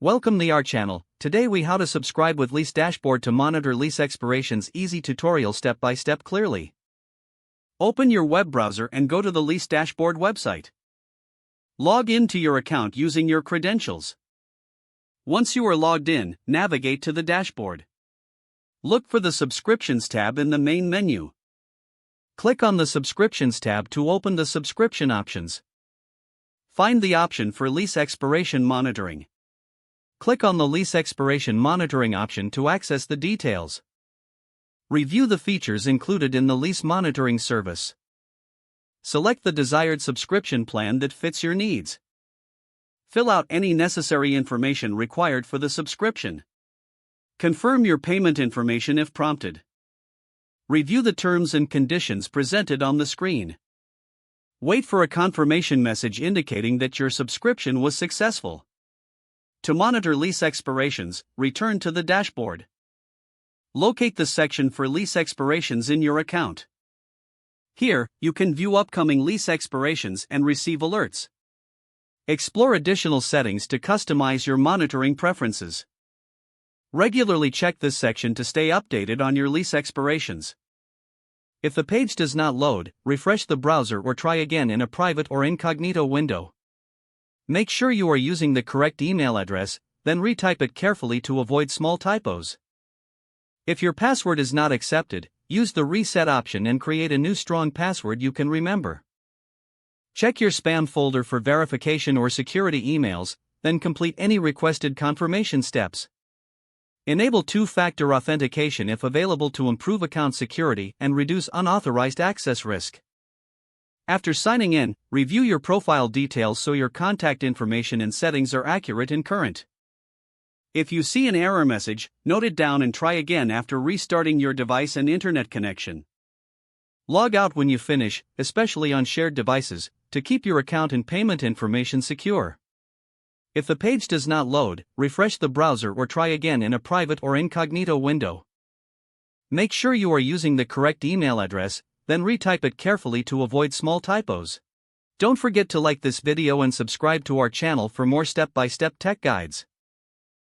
Welcome to our channel. Today we how to subscribe with LeaseDashboard to monitor lease expirations. Easy tutorial step by step clearly. Open your web browser and go to the LeaseDashboard website. Log in to your account using your credentials. Once you are logged in, navigate to the dashboard. Look for the Subscriptions tab in the main menu. Click on the Subscriptions tab to open the subscription options. Find the option for lease expiration monitoring. Click on the lease expiration monitoring option to access the details. Review the features included in the lease monitoring service. Select the desired subscription plan that fits your needs. Fill out any necessary information required for the subscription. Confirm your payment information if prompted. Review the terms and conditions presented on the screen. Wait for a confirmation message indicating that your subscription was successful. To monitor lease expirations, return to the dashboard. Locate the section for lease expirations in your account. Here, you can view upcoming lease expirations and receive alerts. Explore additional settings to customize your monitoring preferences. Regularly check this section to stay updated on your lease expirations. If the page does not load, refresh the browser or try again in a private or incognito window. Make sure you are using the correct email address, then retype it carefully to avoid small typos. If your password is not accepted, use the reset option and create a new strong password you can remember. Check your spam folder for verification or security emails, then complete any requested confirmation steps. Enable two-factor authentication if available to improve account security and reduce unauthorized access risk. After signing in, review your profile details so your contact information and settings are accurate and current. If you see an error message, note it down and try again after restarting your device and internet connection. Log out when you finish, especially on shared devices, to keep your account and payment information secure. If the page does not load, refresh the browser or try again in a private or incognito window. Make sure you are using the correct email address, then retype it carefully to avoid small typos. Don't forget to like this video and subscribe to our channel for more step-by-step tech guides.